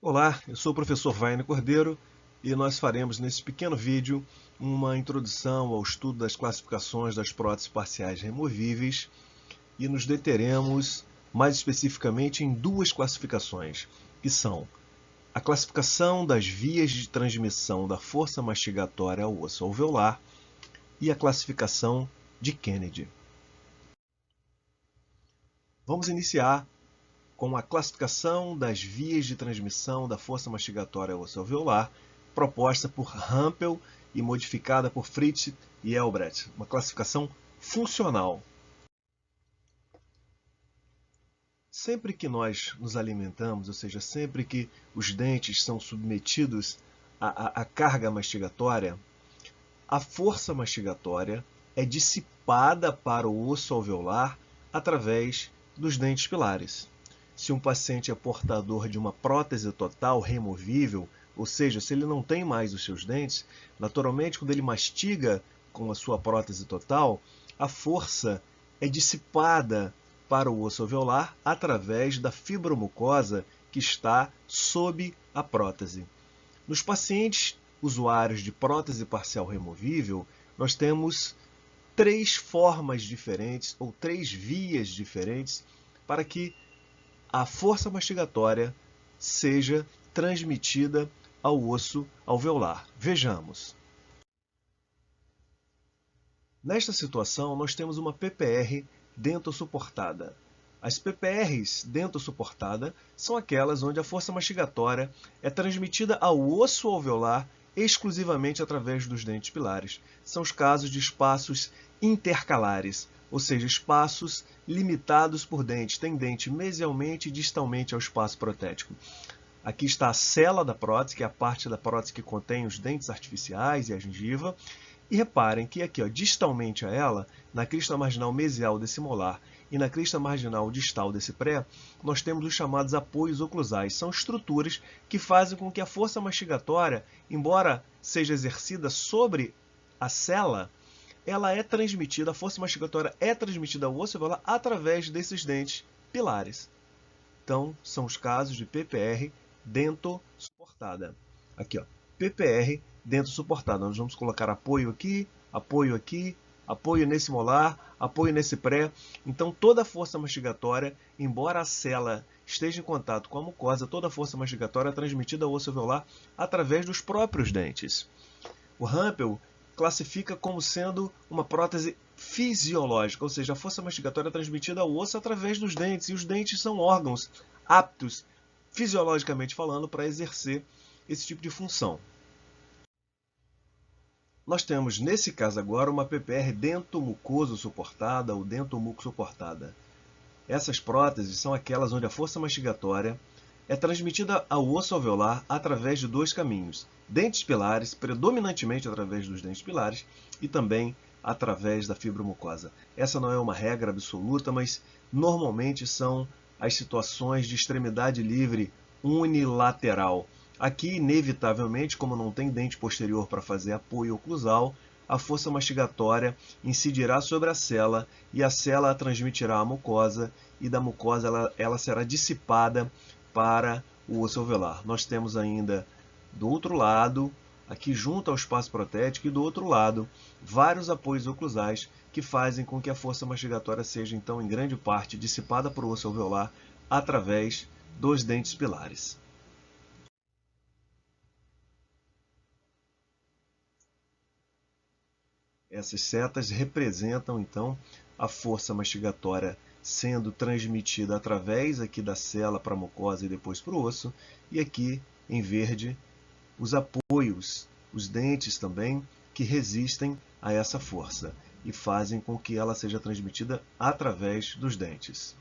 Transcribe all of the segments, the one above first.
Olá, eu sou o professor Vaine Cordeiro e nós faremos nesse pequeno vídeo uma introdução ao estudo das classificações das próteses parciais removíveis e nos deteremos mais especificamente em duas classificações, que são a classificação das vias de transmissão da força mastigatória ao osso alveolar e a classificação de Kennedy. Vamos iniciar com a classificação das vias de transmissão da força mastigatória ao osso alveolar, proposta por Hampel e modificada por Fritz e Elbrecht, uma classificação funcional. Sempre que nós nos alimentamos, ou seja, sempre que os dentes são submetidos à carga mastigatória, a força mastigatória é dissipada para o osso alveolar através dos dentes pilares. Se um paciente é portador de uma prótese total removível, ou seja, se ele não tem mais os seus dentes, naturalmente quando ele mastiga com a sua prótese total, a força é dissipada para o osso alveolar através da fibromucosa que está sob a prótese. Nos pacientes usuários de prótese parcial removível, nós temos três formas diferentes ou três vias diferentes para que a força mastigatória seja transmitida ao osso alveolar. Vejamos. Nesta situação, nós temos uma PPR dentossuportada. As PPRs dentossuportada são aquelas onde a força mastigatória é transmitida ao osso alveolar exclusivamente através dos dentes pilares. São os casos de espaços intercalares, ou seja, espaços limitados por dentes. Tem dente mesialmente e distalmente ao espaço protético. Aqui está a cela da prótese, que é a parte da prótese que contém os dentes artificiais e a gengiva. E reparem que aqui, distalmente a ela, na crista marginal mesial desse molar e na crista marginal distal desse pré, nós temos os chamados apoios oclusais. São estruturas que fazem com que a força mastigatória, embora seja exercida sobre a cela, ela é transmitida, a força mastigatória é transmitida ao osso alveolar através desses dentes pilares. Então, são os casos de PPR dentossuportada. Aqui, PPR dentossuportada. Nós vamos colocar apoio aqui, apoio nesse molar, apoio nesse pré. Então, toda a força mastigatória, embora a cela esteja em contato com a mucosa, toda a força mastigatória é transmitida ao osso alveolar através dos próprios dentes. O Hampel classifica como sendo uma prótese fisiológica, ou seja, a força mastigatória é transmitida ao osso através dos dentes, e os dentes são órgãos aptos, fisiologicamente falando, para exercer esse tipo de função. Nós temos, nesse caso agora, uma PPR dentomucoso suportada ou dentomuco suportada. Essas próteses são aquelas onde a força mastigatória é transmitida ao osso alveolar através de dois caminhos: dentes pilares, predominantemente através dos dentes pilares, e também através da fibromucosa. Essa não é uma regra absoluta, mas normalmente são as situações de extremidade livre unilateral. Aqui, inevitavelmente, como não tem dente posterior para fazer apoio oclusal, a força mastigatória incidirá sobre a cela e a cela a transmitirá à mucosa, e da mucosa ela será dissipada para o osso alveolar. Nós temos ainda do outro lado, aqui junto ao espaço protético, e do outro lado, vários apoios oclusais que fazem com que a força mastigatória seja, então, em grande parte, dissipada para o osso alveolar através dos dentes pilares. Essas setas representam, então, a força mastigatória sendo transmitida através aqui da cela para a mucosa e depois para o osso, e aqui, em verde, os apoios, os dentes também, que resistem a essa força e fazem com que ela seja transmitida através dos dentes.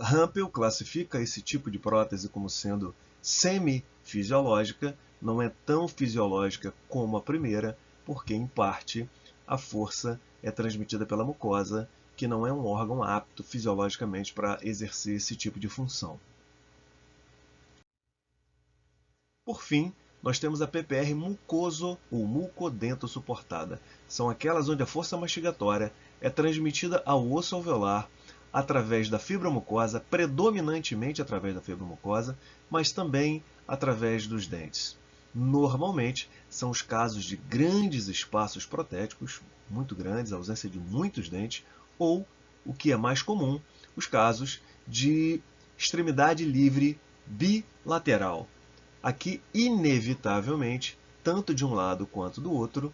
Hampel classifica esse tipo de prótese como sendo semifisiológica, não é tão fisiológica como a primeira, porque, em parte, a força é transmitida pela mucosa, que não é um órgão apto fisiologicamente para exercer esse tipo de função. Por fim, nós temos a PPR mucoso ou mucodentossuportada. São aquelas onde a força mastigatória é transmitida ao osso alveolar através da fibra mucosa, predominantemente através da fibra mucosa, mas também através dos dentes. Normalmente, são os casos de grandes espaços protéticos, muito grandes, ausência de muitos dentes, ou, o que é mais comum, os casos de extremidade livre bilateral. Aqui, inevitavelmente, tanto de um lado quanto do outro,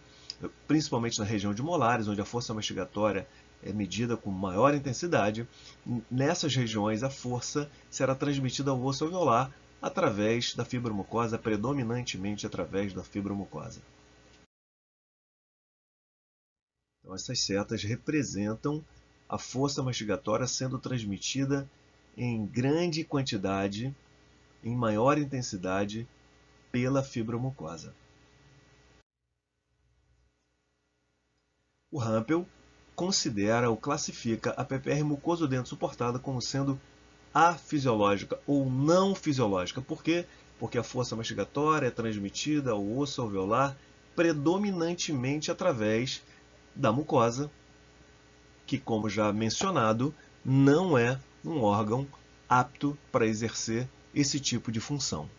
principalmente na região de molares, onde a força mastigatória é medida com maior intensidade, nessas regiões a força será transmitida ao osso alveolar através da fibra mucosa, predominantemente através da fibra mucosa. Então, essas setas representam a força mastigatória sendo transmitida em grande quantidade, em maior intensidade, pela fibra mucosa. O Hampel considera ou classifica a PPR mucoso-dento suportada como sendo afisiológica ou não fisiológica. Por quê? Porque a força mastigatória é transmitida ao osso alveolar predominantemente através da mucosa, que, como já mencionado, não é um órgão apto para exercer esse tipo de função.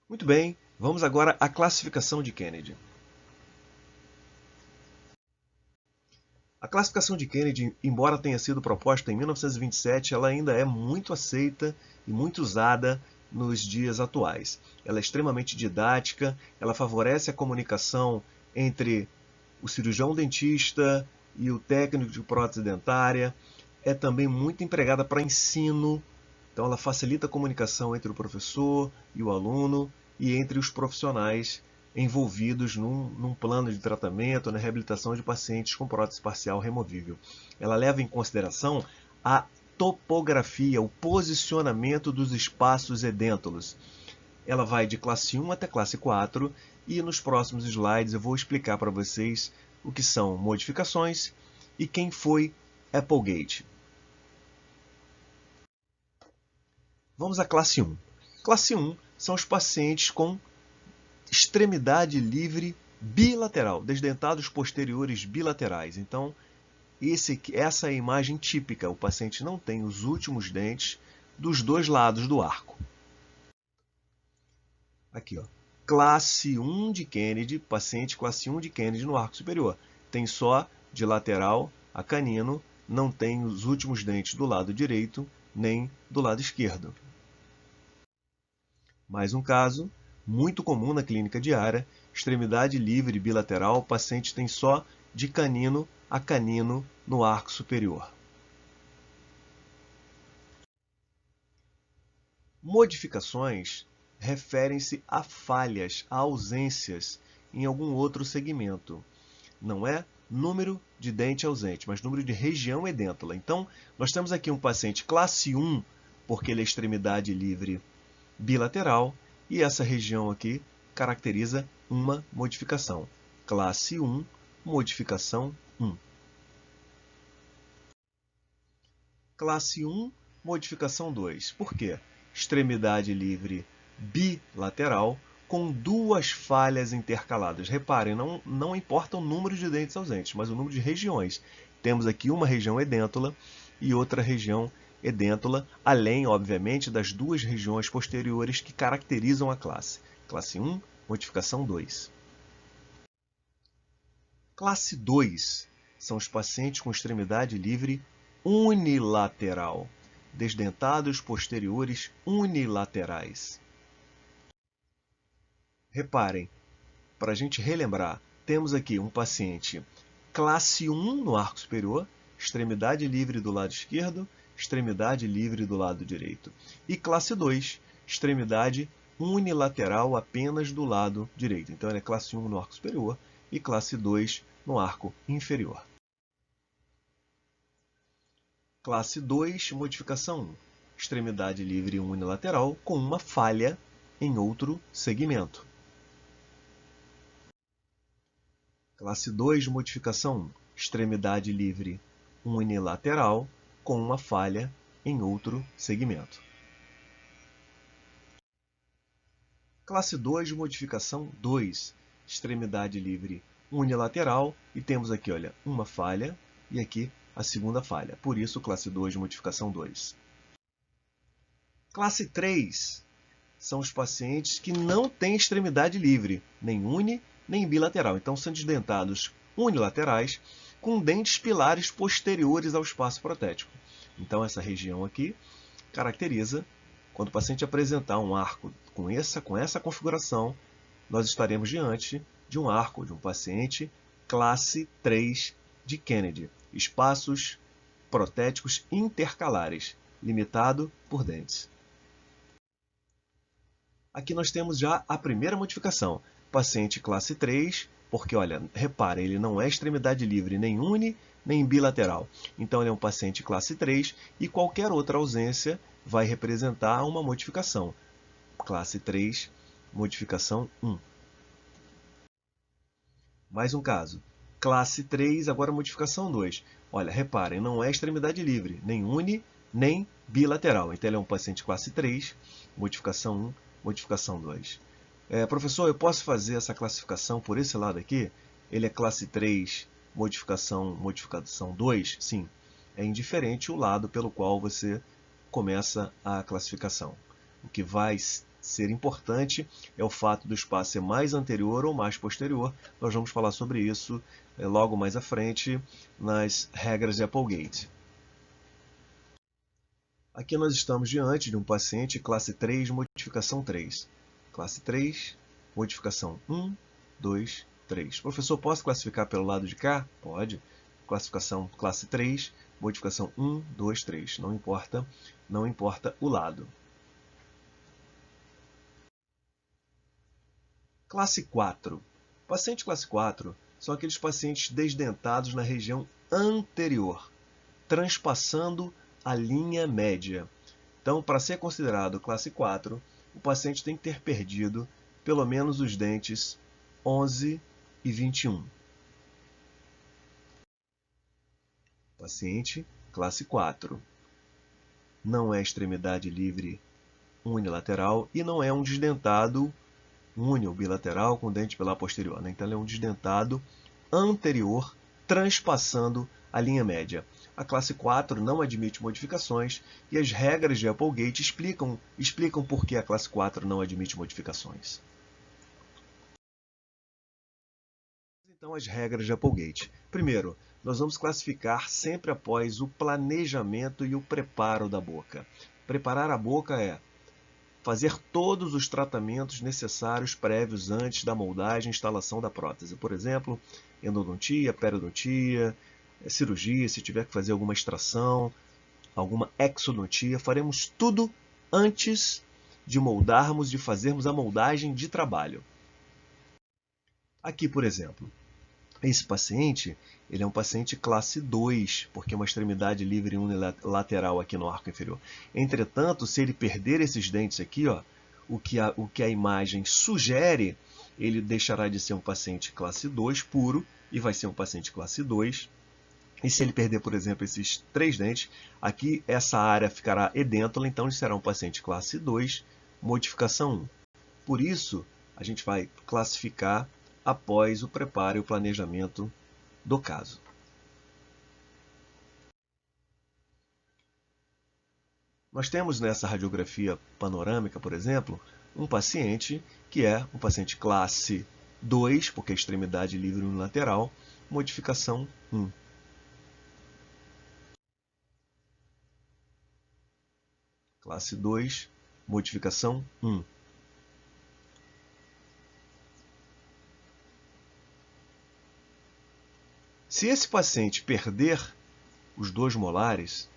Muito bem, vamos agora à classificação de Kennedy. A classificação de Kennedy, embora tenha sido proposta em 1927, ela ainda é muito aceita e muito usada nos dias atuais. Ela é extremamente didática, ela favorece a comunicação entre o cirurgião dentista e o técnico de prótese dentária. É também muito empregada para ensino, então ela facilita a comunicação entre o professor e o aluno e entre os profissionais envolvidos num plano de tratamento, na reabilitação de pacientes com prótese parcial removível. Ela leva em consideração a topografia, o posicionamento dos espaços edêntulos. Ela vai de classe 1 até classe 4 e nos próximos slides eu vou explicar para vocês o que são modificações e quem foi Applegate. Vamos à classe 1. Classe 1 são os pacientes com extremidade livre bilateral, desdentados posteriores bilaterais. Então, essa é a imagem típica. O paciente não tem os últimos dentes dos dois lados do arco. Aqui, ó. Classe 1 de Kennedy, paciente classe 1 de Kennedy no arco superior. Tem só de lateral a canino, não tem os últimos dentes do lado direito nem do lado esquerdo. Mais um caso, muito comum na clínica diária, extremidade livre bilateral, o paciente tem só de canino a canino no arco superior. Modificações referem-se a falhas, a ausências em algum outro segmento. Não é número de dente ausente, mas número de região edêntula. Então, nós temos aqui um paciente classe 1, porque ele é extremidade livre bilateral, e essa região aqui caracteriza uma modificação. Classe 1, modificação 1. Classe 1, modificação 2. Por quê? Extremidade livre bilateral com duas falhas intercaladas. Reparem, não importa o número de dentes ausentes, mas o número de regiões. Temos aqui uma região edêntula e outra região edêntula, além, obviamente, das duas regiões posteriores que caracterizam a classe. Classe 1, modificação 2. Classe 2 são os pacientes com extremidade livre unilateral, desdentados posteriores unilaterais. Reparem, para a gente relembrar, temos aqui um paciente classe 1 no arco superior, extremidade livre do lado esquerdo, extremidade livre do lado direito. E classe 2, extremidade unilateral apenas do lado direito. Então, ele é classe 1 no arco superior e classe 2 no arco inferior. Classe 2, modificação 1. Extremidade livre unilateral com uma falha em outro segmento. Classe 2, modificação 1. Extremidade livre unilateral com uma falha em outro segmento. Classe 2, modificação 2. Extremidade livre unilateral e temos aqui, olha, uma falha e aqui a segunda falha. Por isso, classe 2, modificação 2. Classe 3 são os pacientes que não têm extremidade livre, nem uni, nem bilateral. Então, são desdentados unilaterais com dentes pilares posteriores ao espaço protético. Então, essa região aqui caracteriza, quando o paciente apresentar um arco com essa configuração, nós estaremos diante de um arco de um paciente classe 3 de Kennedy. Espaços protéticos intercalares, limitado por dentes. Aqui nós temos já a primeira modificação. Paciente classe 3, porque, olha, repara, ele não é extremidade livre nem uni, nem bilateral. Então, ele é um paciente classe 3 e qualquer outra ausência vai representar uma modificação. Classe 3, modificação 1. Mais um caso. Classe 3, agora modificação 2. Olha, reparem, não é extremidade livre, nem uni, nem bilateral. Então, ele é um paciente classe 3, modificação 1, modificação 2. Professor, eu posso fazer essa classificação por esse lado aqui? Ele é classe 3, modificação 2? Sim. É indiferente o lado pelo qual você começa a classificação. O que vai ser importante é o fato do espaço ser mais anterior ou mais posterior. Nós vamos falar sobre isso logo mais à frente nas regras de Applegate. Aqui nós estamos diante de um paciente classe 3, modificação 3. Classe 3, modificação 1, 2, 3. Professor, posso classificar pelo lado de cá? Pode. Classificação classe 3, modificação 1, 2, 3. Não importa o lado. Classe 4. Paciente classe 4 são aqueles pacientes desdentados na região anterior, transpassando a linha média. Então, para ser considerado classe 4, o paciente tem que ter perdido pelo menos os dentes 11 e 21. Paciente classe 4. Não é extremidade livre unilateral e não é um desdentado uni ou bilateral com dente pilar posterior. Então, ele é um desdentado anterior, transpassando a linha média. A classe 4 não admite modificações e as regras de Applegate explicam por que a classe 4 não admite modificações. Então, as regras de Applegate. Primeiro, nós vamos classificar sempre após o planejamento e o preparo da boca. Preparar a boca é fazer todos os tratamentos necessários prévios antes da moldagem e instalação da prótese. Por exemplo, endodontia, periodontia, cirurgia, se tiver que fazer alguma extração, alguma exodontia, faremos tudo antes de moldarmos, de fazermos a moldagem de trabalho. Aqui, por exemplo, esse paciente, ele é um paciente classe 2, porque é uma extremidade livre unilateral aqui no arco inferior. Entretanto, se ele perder esses dentes aqui, ó, o que a imagem sugere, ele deixará de ser um paciente classe 2 puro e vai ser um paciente classe 2. E se ele perder, por exemplo, esses 3 dentes, aqui essa área ficará edêntula, então ele será um paciente classe 2, modificação 1. Por isso, a gente vai classificar após o preparo e o planejamento do caso. Nós temos nessa radiografia panorâmica, por exemplo, um paciente que é um paciente classe 2, porque é extremidade livre unilateral, modificação 1. Classe 2, modificação 1. Se esse paciente perder os 2 molares,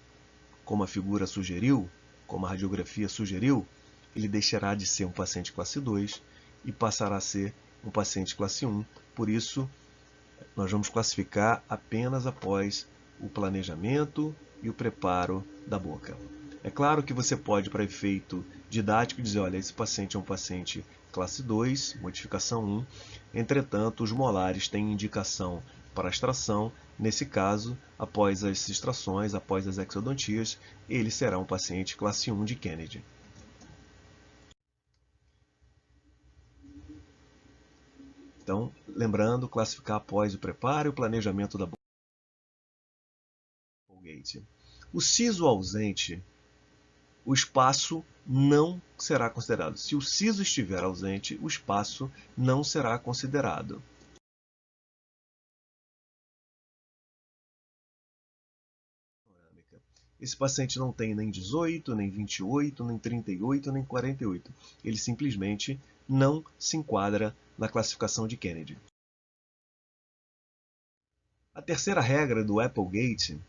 como a figura sugeriu, como a radiografia sugeriu, ele deixará de ser um paciente classe 2 e passará a ser um paciente classe 1. Por isso, nós vamos classificar apenas após o planejamento e o preparo da boca. É claro que você pode, para efeito didático, dizer, olha, esse paciente é um paciente classe 2, modificação 1. Entretanto, os molares têm indicação para extração. Nesse caso, após as extrações, após as exodontias, ele será um paciente classe 1 de Kennedy. Então, lembrando, classificar após o preparo e o planejamento da Applegate. O siso ausente, o espaço não será considerado. Se o siso estiver ausente, o espaço não será considerado. Esse paciente não tem nem 18, nem 28, nem 38, nem 48. Ele simplesmente não se enquadra na classificação de Kennedy. A terceira regra do Applegate,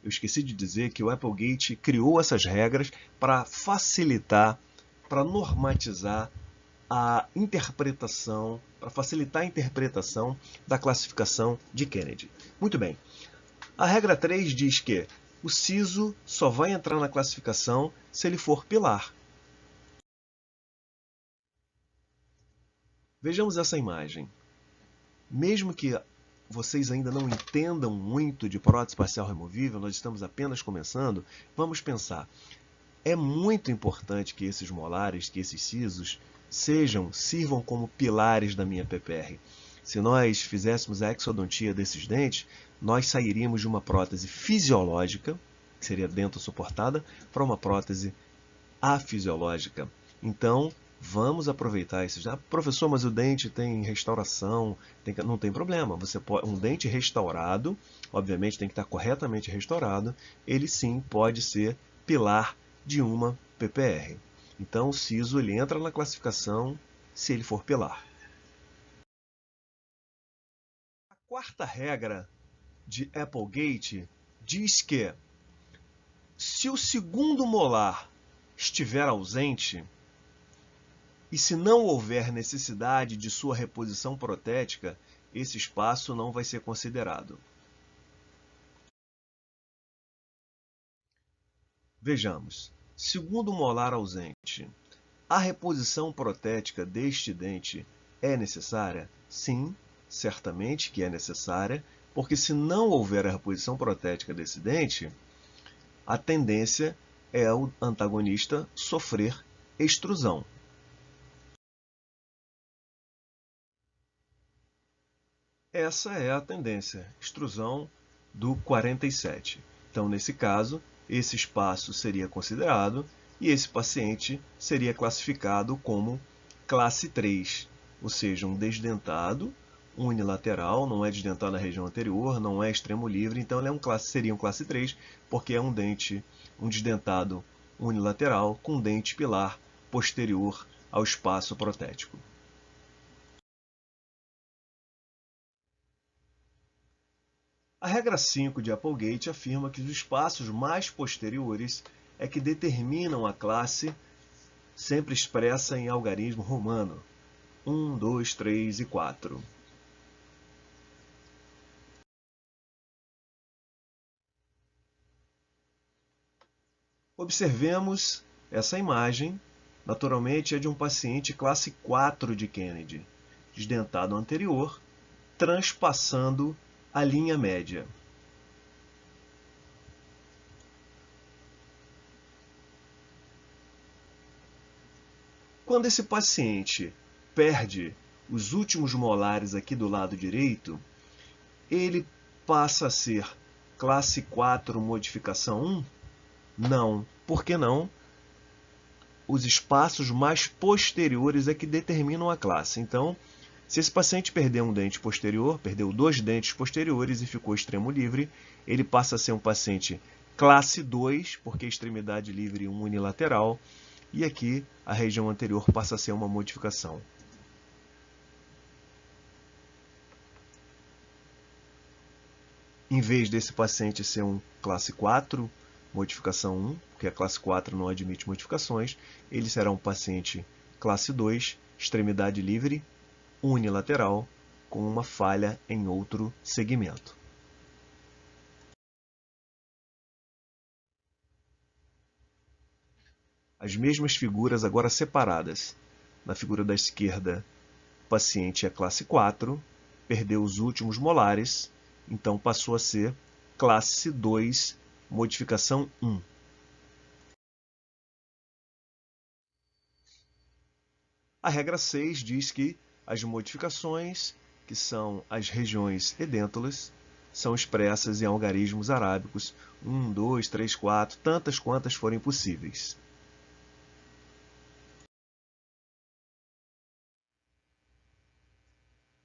eu esqueci de dizer que o Applegate criou essas regras para facilitar, para normatizar a interpretação, para facilitar a interpretação da classificação de Kennedy. Muito bem. A regra 3 diz que o siso só vai entrar na classificação se ele for pilar. Vejamos essa imagem. Mesmo que vocês ainda não entendam muito de prótese parcial removível, nós estamos apenas começando, vamos pensar. É muito importante que esses molares, que esses sisos, sirvam como pilares da minha PPR. Se nós fizéssemos a exodontia desses dentes, nós sairíamos de uma prótese fisiológica, que seria dento-suportada, para uma prótese afisiológica. Então, vamos aproveitar isso. Já, professor, mas o dente tem restauração, não tem problema. Um dente restaurado, obviamente tem que estar corretamente restaurado, ele sim pode ser pilar de uma PPR. Então, o siso ele entra na classificação se ele for pilar. A quarta regra de Applegate diz que se o segundo molar estiver ausente e se não houver necessidade de sua reposição protética, esse espaço não vai ser considerado. Vejamos. Segundo molar ausente, a reposição protética deste dente é necessária? Sim, certamente que é necessária, porque se não houver a reposição protética desse dente, a tendência é o antagonista sofrer extrusão. Essa é a tendência, extrusão do 47. Então, nesse caso, esse espaço seria considerado e esse paciente seria classificado como classe 3, ou seja, um desdentado unilateral, não é desdentado na região anterior, não é extremo livre, então ele seria um classe 3, porque é um desdentado unilateral com dente pilar posterior ao espaço protético. A regra 5 de Applegate afirma que os espaços mais posteriores é que determinam a classe, sempre expressa em algarismo romano. 1, 2, 3 e 4. Observemos essa imagem. Naturalmente é de um paciente classe 4 de Kennedy, desdentado anterior, transpassando a linha média. Quando esse paciente perde os últimos molares aqui do lado direito, ele passa a ser classe 4 modificação 1? Não. Por que não? Os espaços mais posteriores é que determinam a classe. Então, se esse paciente perder um dente posterior, perdeu 2 dentes posteriores e ficou extremo livre, ele passa a ser um paciente classe 2, porque extremidade livre unilateral, e aqui a região anterior passa a ser uma modificação. Em vez desse paciente ser um classe 4, modificação 1, porque a classe 4 não admite modificações, ele será um paciente classe 2, extremidade livre, unilateral, com uma falha em outro segmento. As mesmas figuras agora separadas. Na figura da esquerda, o paciente é classe 4, perdeu os últimos molares, então passou a ser classe 2, modificação 1. A regra 6 diz que As modificações, que são as regiões edêntolas, são expressas em algarismos arábicos 1, 2, 3, 4, tantas quantas forem possíveis.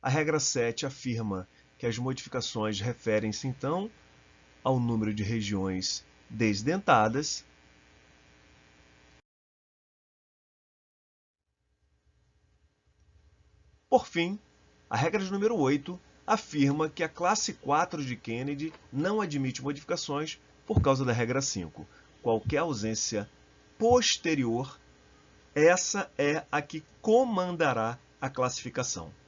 A regra 7 afirma que as modificações referem-se, então, ao número de regiões desdentadas. Por fim, a regra de número 8 afirma que a classe 4 de Kennedy não admite modificações por causa da regra 5. Qualquer ausência posterior, essa é a que comandará a classificação.